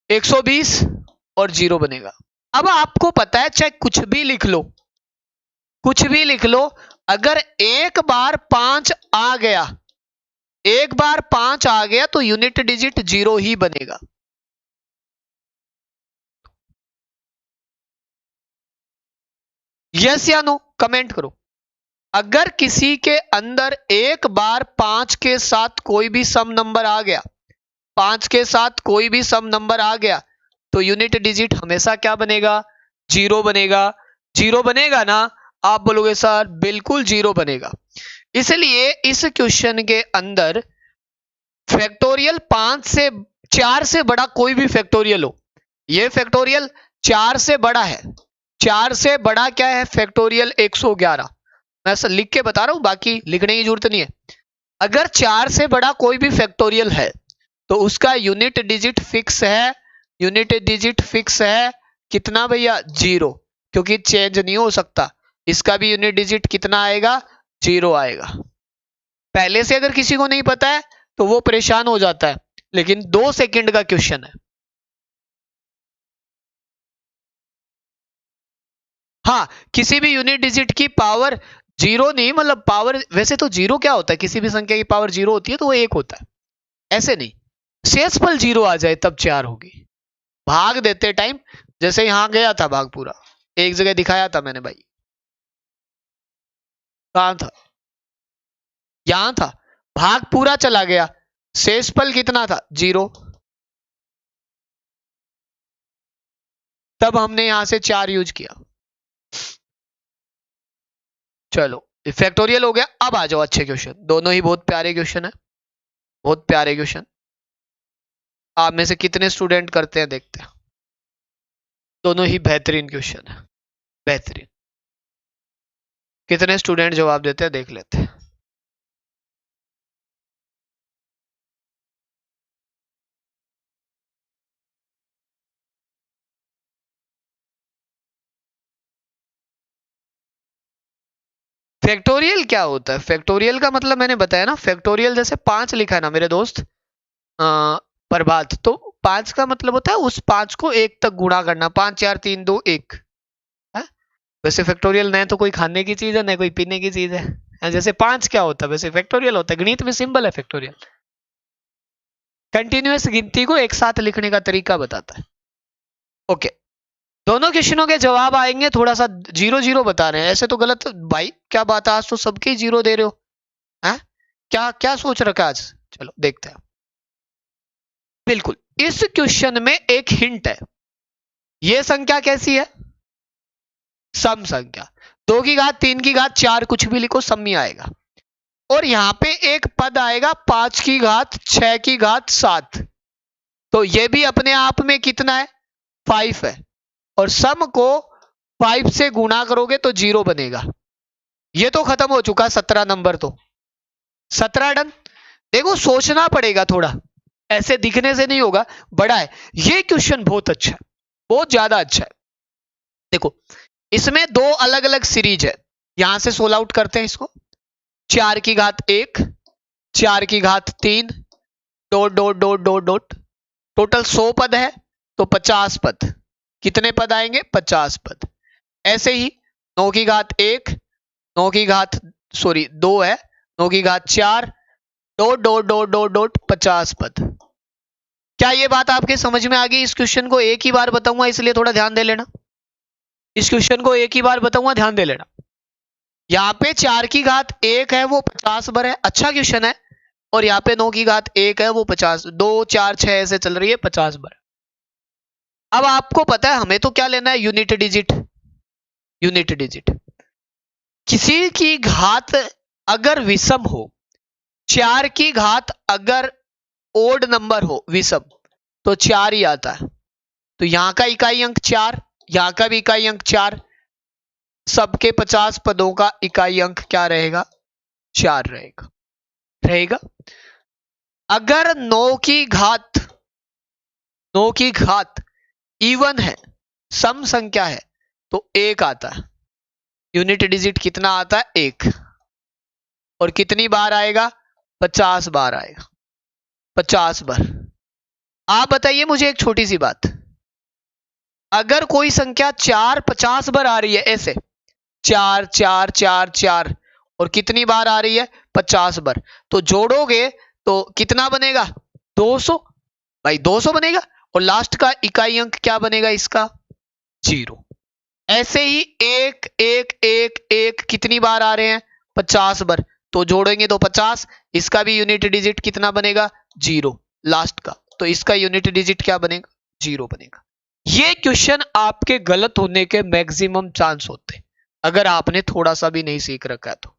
120 और 0 बनेगा। अब आपको पता है चाहे कुछ भी लिख लो, कुछ भी लिख लो, अगर एक बार 5 आ गया, एक बार 5 आ गया तो यूनिट डिजिट 0 ही बनेगा। यस या नो कमेंट करो। अगर किसी के अंदर एक बार 5 के साथ कोई भी सम नंबर आ गया, 5 के साथ कोई भी सम नंबर आ गया तो यूनिट डिजिट हमेशा क्या बनेगा? 0 बनेगा। 0 बनेगा ना? आप बोलोगे सर बिल्कुल 0 बनेगा। इसलिए इस क्वेश्चन के अंदर फैक्टोरियल 5 से 4 से बड़ा कोई भी फैक्टोरियल हो, ये फैक्टोरियल 4 से बड़ा है। 4 से बड़ा क्या है? फैक्टोरियल 111। मैं ऐसा लिख के बता रहा हूं, बाकी लिखने की जरूरत नहीं है। अगर 4 से बड़ा कोई भी फैक्टोरियल है तो उसका यूनिट डिजिट फिक्स है। यूनिट डिजिट फिक्स है कितना भैया? 0, क्योंकि चेंज नहीं हो सकता। इसका भी यूनिट डिजिट कितना आएगा? 0 आएगा। पहले से अगर किसी को नहीं पता है तो वो परेशान हो जाता है, लेकिन 2 सेकंड का क्वेश्चन है। हाँ, किसी भी यूनिट डिजिट की पावर 0 नहीं, मतलब पावर वैसे तो 0 क्या होता है? किसी भी संख्या की पावर 0 होती है तो वो 1 होता है, ऐसे नहीं। शेषफल 0 आ जाए तब 4 होगी। भाग देते टाइम जैसे यहां गया था भाग पूरा, एक जगह दिखाया था मैंने भाई, कहां था? यहां था। भाग पूरा चला गया, शेषफल कितना था? 0। तब हमने यहां से 4 यूज किया। चलो फैक्टोरियल हो गया। अब आ जाओ अच्छे क्वेश्चन, दोनों ही बहुत प्यारे क्वेश्चन है, बहुत प्यारे क्वेश्चन। आप में से कितने स्टूडेंट करते हैं देखते हैं। दोनों ही बेहतरीन क्वेश्चन है, बेहतरीन। कितने स्टूडेंट जवाब देते हैं देख लेते हैं। फैक्टोरियल क्या होता है? फैक्टोरियल का मतलब मैंने बताया ना, फैक्टोरियल जैसे 5 लिखा है ना मेरे दोस्त प्रभात, तो 5 का मतलब होता है उस 5 को 1 तक गुणा करना। 5 4 3 2 1 है। वैसे फैक्टोरियल न तो कोई खाने की चीज है न कोई पीने की चीज है। जैसे 5 क्या होता है? वैसे फैक्टोरियल होता है, गणित में सिंबल है फैक्टोरियल। कंटिन्यूअस गिनती को एक साथ लिखने का तरीका बताता है। ओके, दोनों क्वेश्चनों के जवाब आएंगे। थोड़ा सा 0 0 बता रहे हैं, ऐसे तो गलत भाई। क्या बात है, आज तो सबके 0 दे रहे हो है? क्या क्या सोच रखा आज? चलो देखते हैं। बिल्कुल, इस क्वेश्चन में एक हिंट है। यह संख्या कैसी है? सम संख्या। 2 की घात 3 की घात 4 कुछ भी लिखो, सम ही आएगा। और यहां पे एक पद आएगा 5 की घात 6 की घात 7, तो यह भी अपने आप में कितना है? 5 है। और सम को 5 से गुणा करोगे तो 0 बनेगा। ये तो खत्म हो चुका 17 नंबर, तो 17 डन। देखो सोचना पड़ेगा थोड़ा, ऐसे दिखने से नहीं होगा, बड़ा है ये क्वेश्चन, बहुत अच्छा है, बहुत ज्यादा अच्छा है। देखो इसमें 2 अलग अलग सीरीज है, यहां से सोल आउट करते हैं इसको। 4 की घात 1, 4 की घात 3, dot dot dot dot dot, total 100 पद है तो 50 पद। कितने पद आएंगे? 50 पद। ऐसे ही 9 की घात 1, 9 की घात 2 है, 9 की घात 4, dot dot dot dot dot 50 पद। क्या ये बात आपके समझ में आ गई? इस क्वेश्चन को एक ही बार बताऊंगा, इसलिए थोड़ा ध्यान दे लेना। इस क्वेश्चन को एक ही बार बताऊंगा, ध्यान दे लेना। यहाँ पे 4 की घात 1 है वो 50 बार है, अच्छा क्वेश्चन है। और यहाँ पे 9 की घात 1 है वो 50, 2 4 6 ऐसे चल रही है 50 बार। अब आपको पता है हमें तो क्या लेना है? Unit digit. यूनिट डिजिट किसी की घात अगर विषम हो, 4 की घात अगर ओड नंबर हो विषम, तो 4 ही आता है। तो यहां का इकाई अंक 4, यहां का भी इकाई अंक 4, सबके 50 पदों का इकाई अंक क्या रहेगा? 4 रहेगा। रहेगा। अगर 9 की घात, 9 की घात इवन है, सम संख्या है, तो 1 आता है। यूनिट डिजिट कितना आता है? 1। और कितनी बार आएगा? 50 बार आएगा। 50 बार। आप बताइए मुझे एक छोटी सी बात, अगर कोई संख्या 4 50 बार आ रही है ऐसे, 4 4 4 4, और कितनी बार आ रही है? 50 बार, तो जोड़ोगे तो कितना बनेगा? 200 भाई, 200 बनेगा। और लास्ट का इकाई अंक क्या बनेगा इसका? 0। ऐसे ही 1 1 1 1 कितनी बार आ रहे हैं? 50 बार, तो जोड़ेंगे तो 50, इसका भी यूनिट डिजिट कितना बनेगा? 0 लास्ट का। तो इसका यूनिट डिजिट क्या बनेगा? 0 बनेगा। ये क्वेश्चन आपके गलत होने के मैक्सिमम चांस होते हैं अगर आपने थोड़ा सा भी नहीं सीख रखा है तो।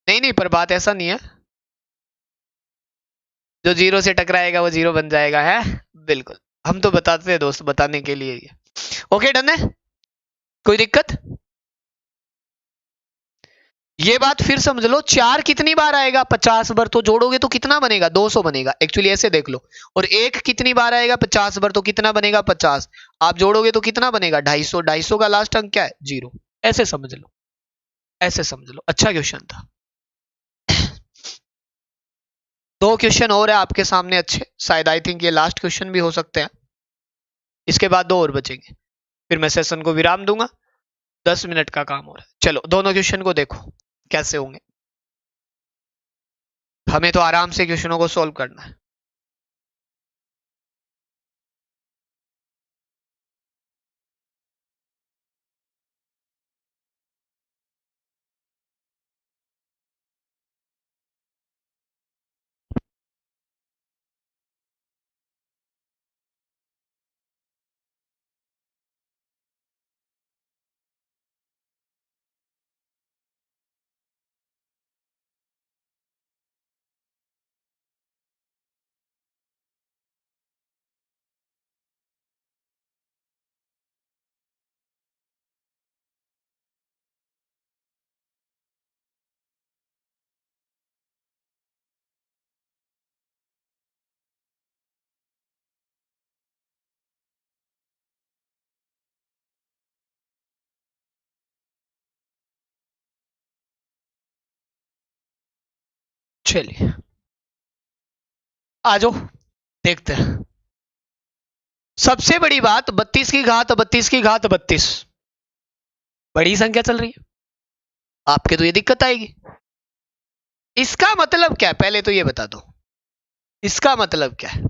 नहीं नहीं, पर बात ऐसा नहीं है, जो 0 से टकराएगा वो 0 बन जाएगा, है बिल्कुल। हम तो बताते हैं दोस्त, बताने के लिए ही। ओके, डन है, कोई दिक्कत? ये बात फिर समझ लो, 4 कितनी बार आएगा? 50 बार। तो जोड़ोगे तो कितना बनेगा? 200 बनेगा। एक्चुअली ऐसे देख लो। और 1 कितनी बार आएगा? 50 बार। तो कितना बनेगा? 50। आप जोड़ोगे तो कितना बनेगा? 250। 250 का लास्ट अंक क्या है? 0। ऐसे समझ लो, ऐसे समझ लो। अच्छा क्वेश्चन था। 2 क्वेश्चन और है आपके सामने अच्छे, शायद आई थिंक ये लास्ट क्वेश्चन भी हो सकते हैं। इसके बाद 2 और बचेंगे, फिर मैं सेशन को विराम दूंगा। 10 मिनट का काम हो रहा है। चलो दोनों क्वेश्चन को देखो कैसे होंगे। हमें तो आराम से क्वेश्चनों को सॉल्व करना है। चलिए आ जाओ, देखते हैं। सबसे बड़ी बात, 32 की घात 32 की घात 32 बड़ी संख्या चल रही है, आपके तो ये दिक्कत आएगी। इसका मतलब क्या है पहले तो ये बता दो, इसका मतलब क्या है?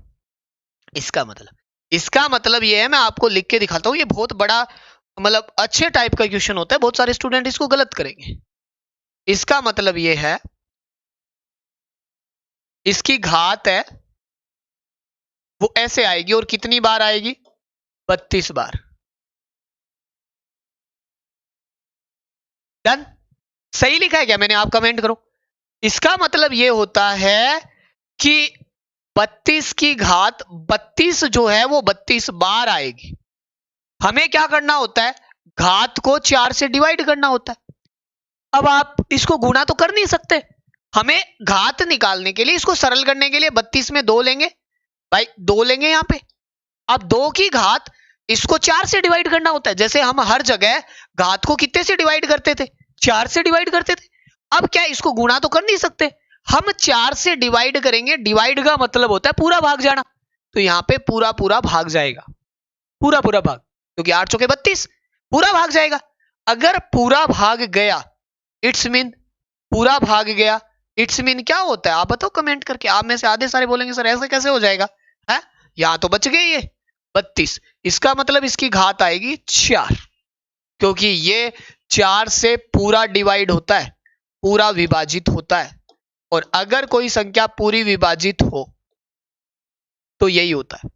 इसका मतलब ये है, मैं आपको लिख के दिखाता हूं। ये बहुत बड़ा मतलब अच्छे टाइप का क्वेश्चन होता है, बहुत सारे स्टूडेंट इसको गलत करेंगे। इसका मतलब ये है, इसकी घात है वो ऐसे आएगी, और कितनी बार आएगी? 32 बार। डन? सही लिखा है क्या मैंने? आप कमेंट करो। इसका मतलब ये होता है कि 32 की घात 32 जो है वो 32 बार आएगी। हमें क्या करना होता है? घात को 4 से डिवाइड करना होता है। अब आप इसको गुणा तो कर नहीं सकते, हमें घात निकालने के लिए, इसको सरल करने के लिए 32 में 2 लेंगे भाई, 2 लेंगे यहां पे। अब 2 की घात, इसको 4 से डिवाइड करना होता है। जैसे हम हर जगह घात को कितने से डिवाइड करते थे? 4 से डिवाइड करते थे। अब क्या इसको गुणा तो कर नहीं सकते, हम 4 से डिवाइड करेंगे। डिवाइड का मतलब होता है पूरा भाग जाना, तो यहां पे पूरा पूरा भाग जाएगा, पूरा पूरा भाग, क्योंकि 8 चौके 32, पूरा भाग जाएगा। अगर पूरा भाग गया इट्स मीन पूरा भाग गया, इट्स मीन क्या होता है? आप बताओ कमेंट करके। आप में से आधे सारे बोलेंगे सर ऐसे कैसे हो जाएगा, है यहां तो बच गए ये 32। इसका मतलब इसकी घात आएगी 4, क्योंकि ये 4 से पूरा डिवाइड होता है, पूरा विभाजित होता है। और अगर कोई संख्या पूरी विभाजित हो तो यही होता है।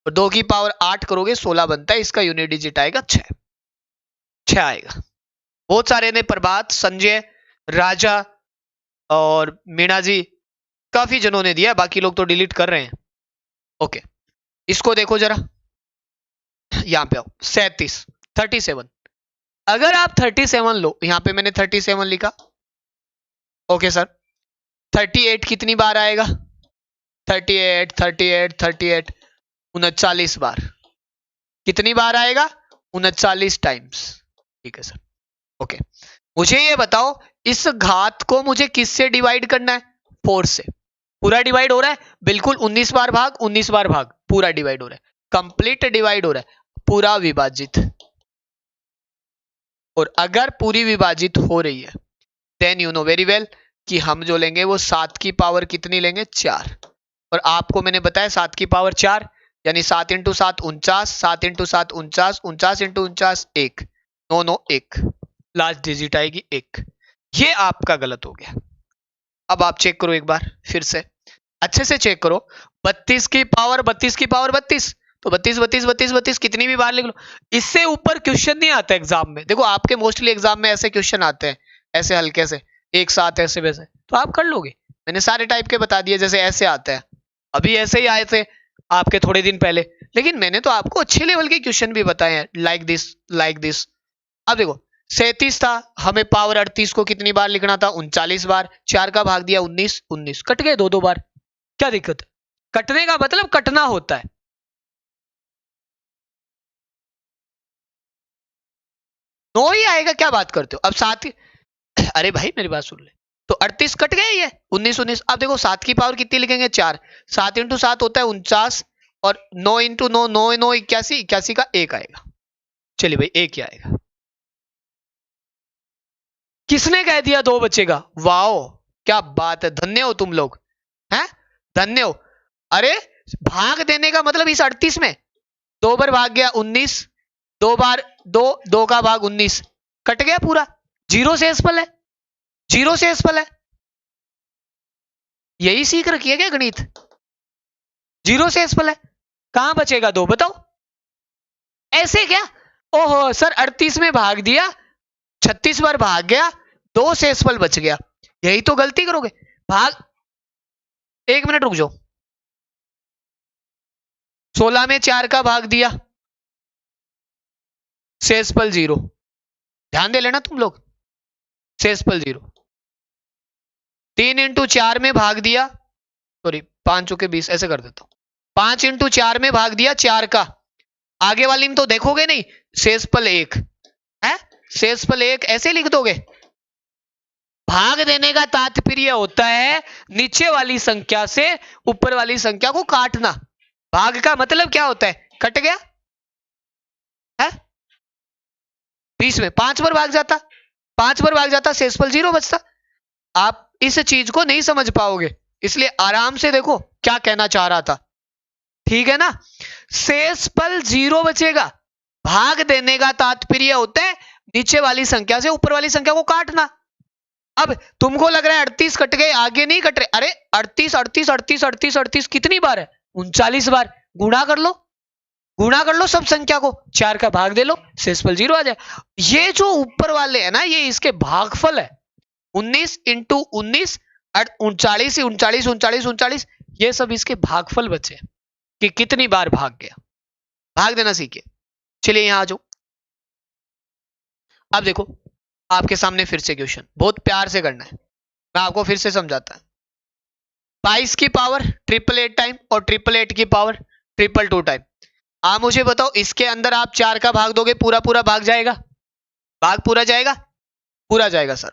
और 2 की पावर 8 करोगे 16 बनता है, इसका यूनिट डिजिट आएगा 6 आएगा। बहुत सारे ने, प्रभात, संजय, राजा और मीणा जी, काफी जनों ने दिया, बाकी लोग तो डिलीट कर रहे हैं। ओके, इसको देखो जरा, यहां पे आओ। 37 अगर आप 37 लो, यहां पे मैंने 37 लिखा। ओके सर, 38 कितनी बार आएगा? 38 38 38 39 बार। कितनी बार आएगा? 39 टाइम्स। ठीक है सर। ओके, मुझे ये बताओ, इस घात को मुझे किससे डिवाइड करना है? 4 से। पूरा डिवाइड हो रहा है बिल्कुल, 19 बार भाग 19 बार भाग, पूरा डिवाइड हो रहा है, कंप्लीट डिवाइड हो रहा है, पूरा विभाजित। और अगर पूरी विभाजित हो रही है then you know very well कि हम जो लेंगे वो 7 की पावर कितनी लेंगे? 4। और आपको मैंने बताया 7 की पावर 4 यानी 7 into 7 49, 7 into 7 49, 49 into 49 1, 9 9 1, last digit आएगी 1। ये आपका गलत हो गया। अब आप चेक करो एक बार फिर से, अच्छे से चेक करो। 32 की पावर 32 की पावर 32, तो 32 32 32 32 कितनी भी बार लिख लो, इससे ऊपर क्वेश्चन नहीं आता एग्जाम में। देखो आपके मोस्टली एग्जाम में ऐसे क्वेश्चन आते हैं, ऐसे हल्के से एक साथ ऐसे वैसे, तो आप कर लोगे। मैंने सारे टाइप के बता दिए, जैसे ऐसे आते हैं, अभी ऐसे ही आए थे आपके थोड़े दिन पहले, लेकिन मैंने तो आपको अच्छे लेवल के क्वेश्चन भी बताए हैं, लाइक दिस लाइक दिस। अब देखो 37 था, हमें पावर 38 को कितनी बार लिखना था, 39 बार, 4 का भाग दिया 19, 19 कट गए दो बार, क्या दिक्कत है? कटने का मतलब कटना होता है। नो ही आएगा, क्या बात करते हो? अब 7 अरे भाई मेरी बात सुन ले, तो 38 कट गए, ये 19 19। अब देखो 7 की पावर कितनी लिखेंगे, 4, 7 इंटू 7 होता है 49, और 9 इंटू 9 9 9 81, 81 का 1 आएगा। चलिए भाई 1 ही आएगा। किसने कह दिया 2 बचेगा? वाओ क्या बात है, धन्य हो तुम लोग, हैं धन्य हो। अरे भाग देने का मतलब इस 38 में 2 बार भाग गया 19, 2 बार 2, 2 का भाग 19, कट गया पूरा, जीरो से एसफल है, जीरो से एसफल है। यही सीख रखी है क्या गणित? जीरो से एसफल है, कहां बचेगा 2 बताओ? ऐसे क्या? ओहो सर 38 में भाग दिया, 36 बार भाग गया, 2 से एसफल बच गया, यही तो गलती करोगे। भाग, 1 मिनट रुक जाओ, 16 में 4 का भाग दिया, सेसफल 0, ध्यान दे लेना तुम लोग, सेसफल 0। 3 इंटू 4 में भाग दिया, सॉरी 5 चौके 20, ऐसे कर देता हूं, 5 इंटू 4 में भाग दिया 4 का, आगे वाली में तो देखोगे नहीं, सेसफल 1 है, सेसफल 1 ऐसे लिख दोगे। भाग देने का तात्पर्य होता है नीचे वाली संख्या से ऊपर वाली संख्या को काटना। भाग का मतलब क्या होता है? कट गया है, 20 में 5 बार भाग जाता, 5 बार भाग जाता, शेषफल 0 बचता। आप इस चीज को नहीं समझ पाओगे, इसलिए आराम से देखो क्या कहना चाह रहा था, ठीक है ना? शेषफल 0 बचेगा। भाग देने का तात्पर्य होता है नीचे वाली संख्या से ऊपर वाली संख्या को काटना। अब तुमको लग रहा है 38 कट गए, आगे नहीं कट रहे, अरे 38 38 38 38 38 कितनी बार है? 39 बार। गुणा कर लो, गुणा कर लो सब संख्या को, 4 का भाग दे लो, शेषफल 0 आ जाए। ये जो ऊपर वाले है ना, ये इसके भागफल है। 19 इंटू 19, 39 39 39 39, ये सब इसके भागफल बचे कि कितनी बार भाग गया। भाग देना सीखिए। चलिए यहां आ जाओ। अब देखो आपके सामने फिर से क्वेश्चन, बहुत प्यार से करना है, मैं आपको फिर से समझाता। 22 की पावर 888 टाइम और 888 की पावर 222 टाइम। आप मुझे बताओ इसके अंदर आप 4 का भाग दोगे, पूरा पूरा भाग जाएगा? भाग पूरा जाएगा? पूरा जाएगा सर।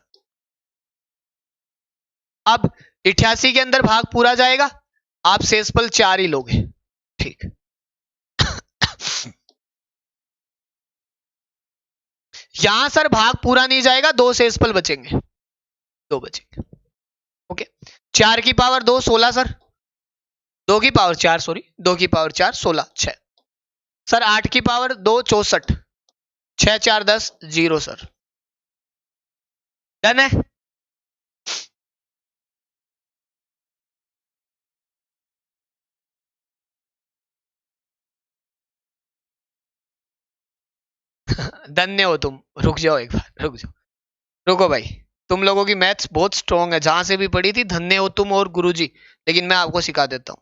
अब 88 के अंदर भाग पूरा जाएगा, आप शेषफल 4 ही लोगे, ठीक। यहां सर भाग पूरा नहीं जाएगा, 2 शेषफल बचेंगे, 2 बचेंगे, ओके। 4 की पावर 2 16 सर, 2 की पावर 4 सॉरी 2 की पावर 4 16 6 सर, 8 की पावर 2 64, 6 4 10 0 सर। डन है? धन्य हो तुम। रुक जाओ एक बार, रुक जाओ, रुको भाई, तुम लोगों की मैथ्स बहुत स्ट्रांग है, जहां से भी पढ़ी थी। धन्य हो तुम और गुरुजी, लेकिन मैं आपको सिखा देता हूं।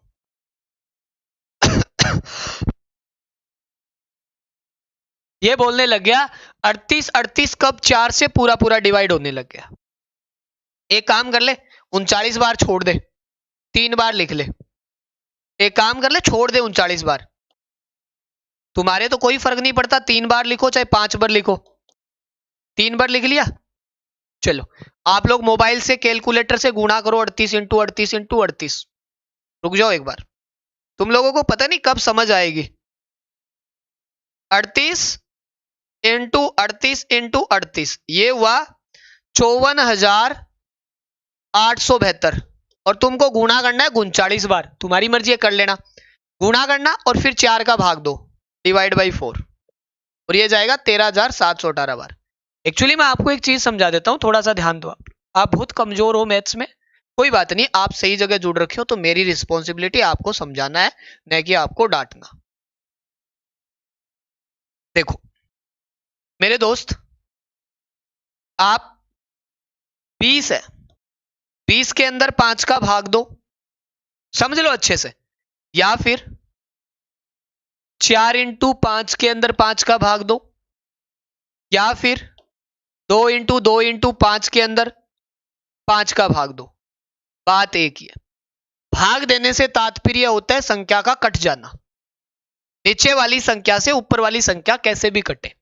ये बोलने लग गया 38 38 कब 4 से पूरा पूरा डिवाइड होने लग गया। एक काम कर ले, 39 बार छोड़ दे, 3 बार लिख ले। एक काम कर ले, छोड़ दे 39 बार, तुम्हारे तो कोई फर्क नहीं पड़ता, 3 बार लिखो चाहे 5 बार लिखो। 3 बार लिख लिया, चलो आप लोग मोबाइल से कैलकुलेटर से गुणा करो 38 इंटू 38 इंटू 38। रुक जाओ एक बार, तुम लोगों को पता नहीं कब समझ आएगी। 38 इंटू 38 इंटू 38, ये हुआ 54,872, और तुमको गुणा करना है 39 बार, तुम्हारी मर्जी है कर लेना। गुणा करना और फिर 4 का भाग दो, डिवाइड बाई 4, और ये जाएगा 13,718 बार। एक्चुअली मैं आपको एक चीज समझा देता हूं, थोड़ा सा ध्यान दो। आप बहुत कमजोर हो मैथ्स में, कोई बात नहीं, आप सही जगह जुड़ रखे हो, तो मेरी रिस्पॉन्सिबिलिटी आपको समझाना है, न कि आपको डांटना। देखो मेरे दोस्त, आप 20 है, 20 के अंदर 5 का भाग दो, समझ लो अच्छे से, या फिर 4 इंटू 5 के अंदर 5 का भाग दो, या फिर 2 इंटू 2 इंटू 5 के अंदर 5 का भाग दो। बात एक ही है, भाग देने से तात्पर्य होता है संख्या का कट जाना। नीचे वाली संख्या से ऊपर वाली संख्या कैसे भी कटे,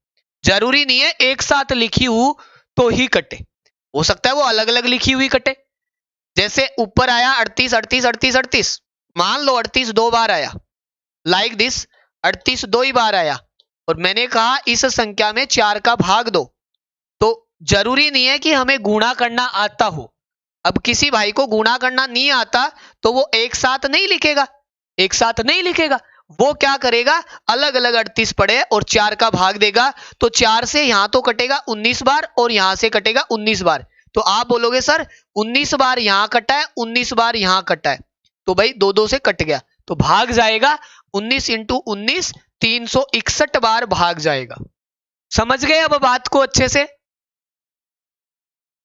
जरूरी नहीं है एक साथ लिखी हो तो ही कटे, हो सकता है वो अलग अलग लिखी हुई कटे। जैसे ऊपर आया 38 38 38 38, मान लो 38 2 बार आया, लाइक दिस 38 2 ही बार आया, और मैंने कहा इस संख्या में 4 का भाग दो, तो जरूरी नहीं है कि हमें गुणा करना आता हो। अब किसी भाई को गुणा करना नहीं आता तो वो एक साथ नहीं लिखेगा, एक साथ नहीं लिखेगा, वो क्या करेगा, अलग अलग 38 पड़े और 4 का भाग देगा, तो 4 से यहां तो कटेगा 19 बार और यहां से कटेगा 19 बार। तो आप बोलोगे सर 19 बार यहां कटा है, 19 बार यहां कटा है, तो भाई 2 2 से कट गया, तो भाग जाएगा 19 इंटू 19, 361 बार भाग जाएगा। समझ गए अब बात को अच्छे से?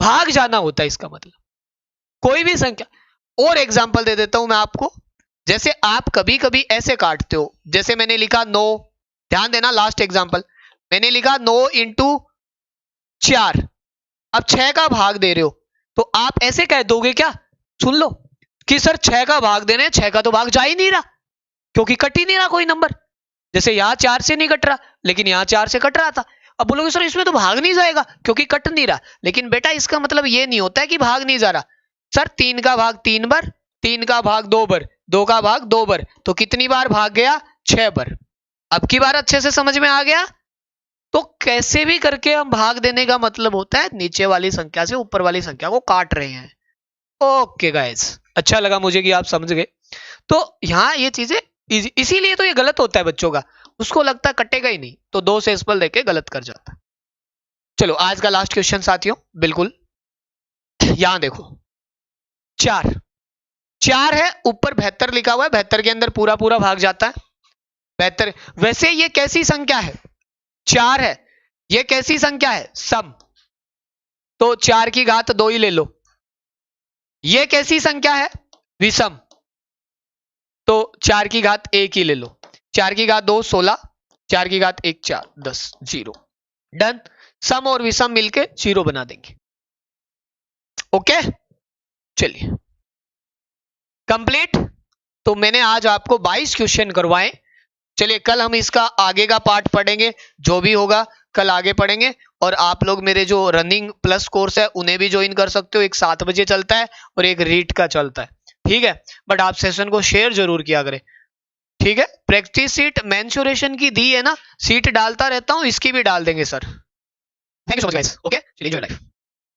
भाग जाना होता है इसका मतलब, कोई भी संख्या। और एग्जांपल दे देता हूं मैं आपको, जैसे आप कभी कभी ऐसे काटते हो, जैसे मैंने लिखा 9, ध्यान देना लास्ट एग्जांपल, मैंने लिखा 9 इंटू 4, अब 6 का भाग दे रहे हो, तो आप ऐसे कह दोगे क्या, सुन लो, कि सर 6 का भाग देने, 6 का तो भाग जा ही नहीं रहा, क्योंकि कट ही नहीं रहा कोई नंबर। जैसे यहां 4 से नहीं कट रहा, लेकिन यहां 4 से कट रहा था। अब बोलोगे सर इसमें तो भाग नहीं जाएगा क्योंकि कट नहीं रहा, लेकिन बेटा इसका मतलब ये नहीं होता है कि भाग नहीं जा रहा। सर 3 का भाग 3 बार, 3 का भाग 2 बार, 2 का भाग 2 बार, तो कितनी बार भाग गया, 6 बार। अब की बार अच्छे से समझ में आ गया? तो कैसे भी करके हम भाग देने का मतलब होता है नीचे वाली संख्या से ऊपर वाली संख्या को काट रहे हैं। ओके गाइस, अच्छा लगा मुझे कि आप समझ गए। तो यहाँ ये चीजें इसीलिए तो ये गलत होता है बच्चों का, उसको लगता है कटेगा ही नहीं, तो 2 से स्पेल देके गलत कर जाता है। चलो आज का लास्ट क्वेश्चन साथियों, बिल्कुल यहां देखो, 4 है, ऊपर 72 लिखा हुआ है, 72 के अंदर पूरा पूरा भाग जाता है 72। वैसे ये कैसी संख्या है, 4 है, ये कैसी संख्या है, सम, तो 4 की घात 2 ही ले लो। ये कैसी संख्या है, विषम, तो 4 की घात 1 ही ले लो। 4 की घात 2 16, 4 की घात 1 4 10, 0। डन, सम और विषम मिलके 0 बना देंगे। ओके चलिए कंप्लीट। तो मैंने आज आपको 22 क्वेश्चन करवाए। चलिए कल हम इसका आगे का पार्ट पढ़ेंगे, जो भी होगा कल आगे पढ़ेंगे। और आप लोग मेरे जो रनिंग प्लस कोर्स है उन्हें भी ज्वाइन कर सकते हो, एक 7 बजे चलता है और एक रीट का चलता है, ठीक है। बट आप सेशन को शेयर जरूर किया करें, ठीक है। प्रैक्टिस सीट मेंसुरेशन की दी है ना, सीट डालता रहता हूं, इसकी भी डाल देंगे sir. Thank you so much guys, okay चलिए एंजॉय लाइफ।